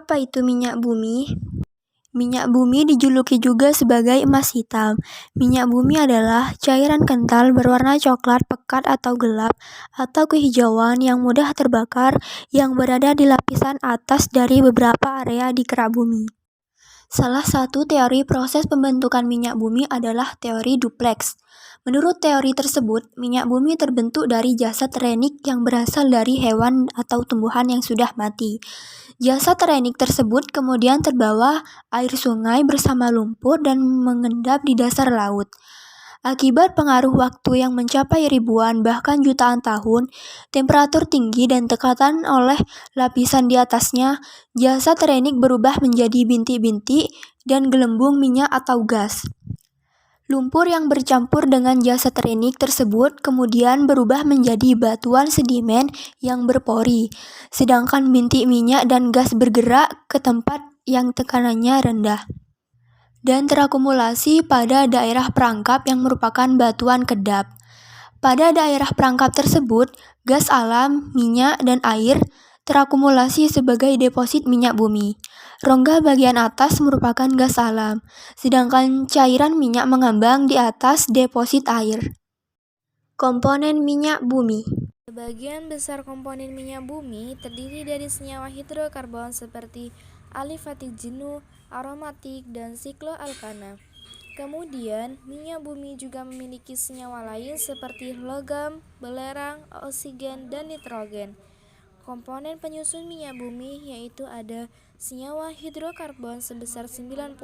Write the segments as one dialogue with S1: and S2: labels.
S1: Apa itu minyak bumi? Minyak bumi dijuluki juga sebagai emas hitam. Minyak bumi adalah cairan kental berwarna coklat pekat atau gelap atau kehijauan yang mudah terbakar yang berada di lapisan atas dari beberapa area di kerak bumi. Salah satu teori proses pembentukan minyak bumi adalah teori dupleks. Menurut teori tersebut, minyak bumi terbentuk dari jasad renik yang berasal dari hewan atau tumbuhan yang sudah mati. Jasad renik tersebut kemudian terbawa air sungai bersama lumpur dan mengendap di dasar laut. Akibat pengaruh waktu yang mencapai ribuan bahkan jutaan tahun, temperatur tinggi dan tekanan oleh lapisan di atasnya, jasad renik berubah menjadi bintik-bintik dan gelembung minyak atau gas. Lumpur yang bercampur dengan jasad renik tersebut kemudian berubah menjadi batuan sedimen yang berpori, sedangkan bintik minyak dan gas bergerak ke tempat yang tekanannya rendah dan terakumulasi pada daerah perangkap yang merupakan batuan kedap. Pada daerah perangkap tersebut, gas alam, minyak, dan air terakumulasi sebagai deposit minyak bumi. Rongga bagian atas merupakan gas alam, sedangkan cairan minyak mengambang di atas deposit air. Komponen minyak bumi.
S2: Sebagian besar komponen minyak bumi terdiri dari senyawa hidrokarbon seperti alifatik jenuh, aromatik, dan sikloalkana. Kemudian, minyak bumi juga memiliki senyawa lain seperti logam, belerang, oksigen, dan nitrogen. Komponen penyusun minyak bumi yaitu ada senyawa hidrokarbon sebesar 90-99%,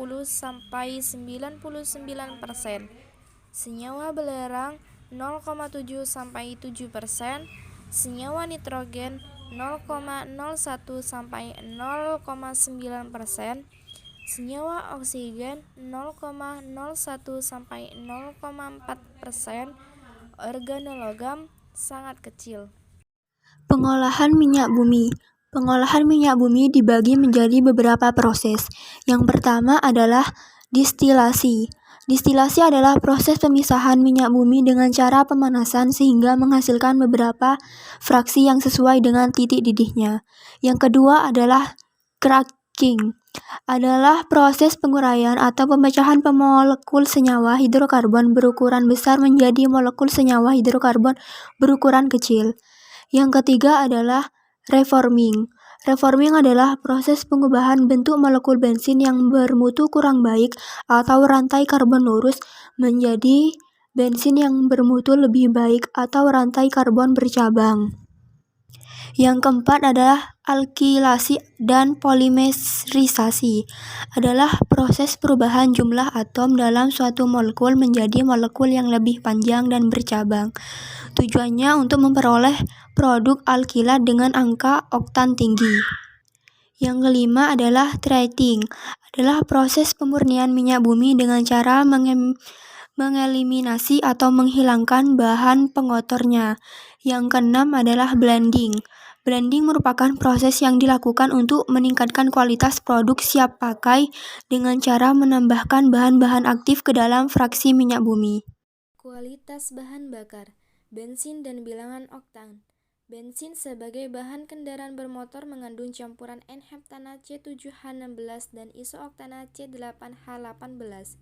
S2: senyawa belerang 0,7-7%, senyawa nitrogen 0,01-0,9%, senyawa oksigen 0,01-0,4%, organologam sangat kecil.
S1: Pengolahan minyak bumi. Pengolahan minyak bumi dibagi menjadi beberapa proses. Yang pertama adalah distilasi. Distilasi adalah proses pemisahan minyak bumi dengan cara pemanasan sehingga menghasilkan beberapa fraksi yang sesuai dengan titik didihnya. Yang kedua adalah cracking. Adalah proses penguraian atau pemecahan molekul senyawa hidrokarbon berukuran besar menjadi molekul senyawa hidrokarbon berukuran kecil. Yang ketiga adalah reforming. Reforming adalah proses pengubahan bentuk molekul bensin yang bermutu kurang baik atau rantai karbon lurus menjadi bensin yang bermutu lebih baik atau rantai karbon bercabang. Yang keempat adalah alkilasi dan polimerisasi. Adalah proses perubahan jumlah atom dalam suatu molekul menjadi molekul yang lebih panjang dan bercabang. Tujuannya untuk memperoleh produk alkilat dengan angka oktan tinggi. Yang kelima adalah treating. Adalah proses pemurnian minyak bumi dengan cara mengeliminasi atau menghilangkan bahan pengotornya. Yang keenam adalah blending. Blending merupakan proses yang dilakukan untuk meningkatkan kualitas produk siap pakai dengan cara menambahkan bahan-bahan aktif ke dalam fraksi minyak bumi.
S2: Kualitas bahan bakar, bensin dan bilangan oktan. Bensin sebagai bahan kendaraan bermotor mengandung campuran N-heptana C7H16 dan isoktana C8H18.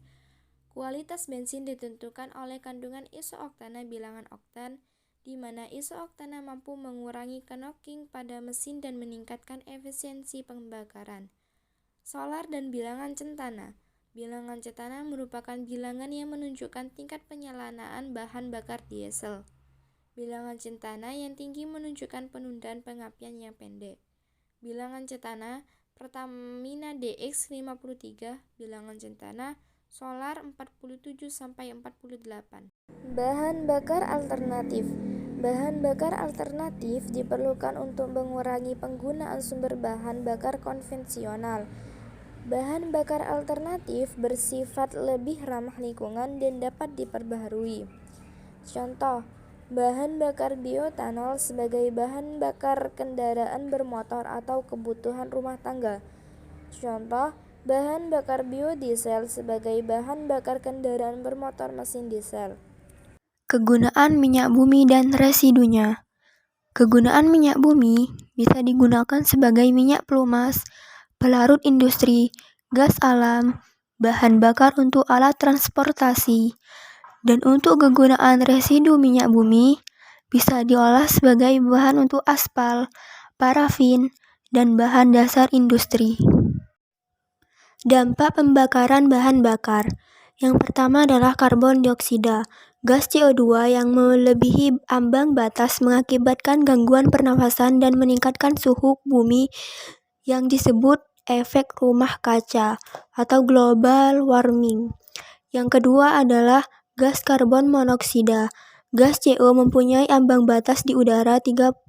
S2: Kualitas bensin ditentukan oleh kandungan isooktana bilangan oktan, di mana isooktana mampu mengurangi knocking pada mesin dan meningkatkan efisiensi pembakaran. Solar dan bilangan centana. Bilangan centana merupakan bilangan yang menunjukkan tingkat penyalahgunaan bahan bakar diesel. Bilangan centana yang tinggi menunjukkan penundaan pengabdian yang pendek. Bilangan centana Pertamina DX53, bilangan centana Solar 47-48. Bahan bakar alternatif. Bahan bakar alternatif diperlukan untuk mengurangi penggunaan sumber bahan bakar konvensional. Bahan bakar alternatif bersifat lebih ramah lingkungan dan dapat diperbaharui. Contoh, bahan bakar bioetanol sebagai bahan bakar kendaraan bermotor atau kebutuhan rumah tangga. Contoh, bahan bakar biodiesel sebagai bahan bakar kendaraan bermotor mesin diesel.
S1: Kegunaan minyak bumi dan residunya. Kegunaan minyak bumi bisa digunakan sebagai minyak pelumas, pelarut industri, gas alam, bahan bakar untuk alat transportasi, dan untuk kegunaan residu minyak bumi bisa diolah sebagai bahan untuk aspal, parafin, dan bahan dasar industri. Dampak pembakaran bahan bakar. Yang pertama adalah karbon dioksida. Gas CO2 yang melebihi ambang batas mengakibatkan gangguan pernafasan dan meningkatkan suhu bumi yang disebut efek rumah kaca atau global warming. Yang kedua adalah gas karbon monoksida. Gas CO mempunyai ambang batas di udara 32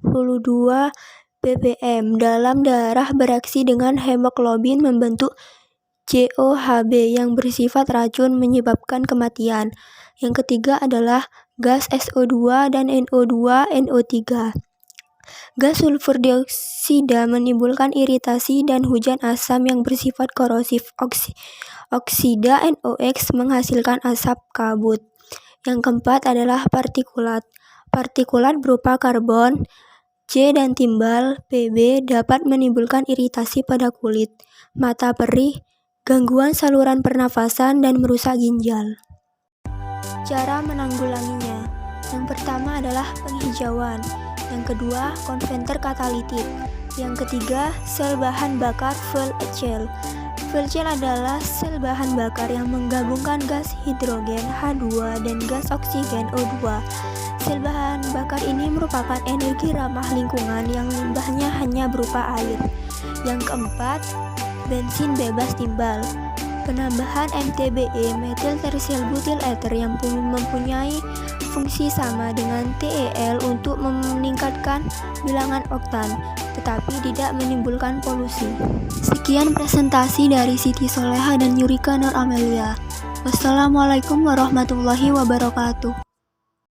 S1: ppm. Dalam darah bereaksi dengan hemoglobin membentuk COHB yang bersifat racun menyebabkan kematian. Yang ketiga adalah gas SO2 dan NO2, NO3. Gas sulfur dioksida menimbulkan iritasi dan hujan asam yang bersifat korosif. Oksida NOx menghasilkan asap kabut. Yang keempat adalah partikulat. Partikulat berupa karbon, C dan timbal, Pb dapat menimbulkan iritasi pada kulit, mata perih, gangguan saluran pernafasan, dan merusak ginjal. Cara menanggulanginya. Yang pertama adalah penghijauan. Yang kedua, konverter katalitik. Yang ketiga, sel bahan bakar fuel cell. Fuel cell adalah sel bahan bakar yang menggabungkan gas hidrogen H2 dan gas oksigen O2. Sel bahan bakar ini merupakan energi ramah lingkungan yang limbahnya hanya berupa air. Yang keempat, bensin bebas timbal. Penambahan MTBE metil tersial butil ether yang mempunyai fungsi sama dengan TEL untuk meningkatkan bilangan oktan, tetapi tidak menimbulkan polusi. Sekian presentasi dari Siti Soleha dan Yurika Nur Amelia. Wassalamualaikum warahmatullahi wabarakatuh.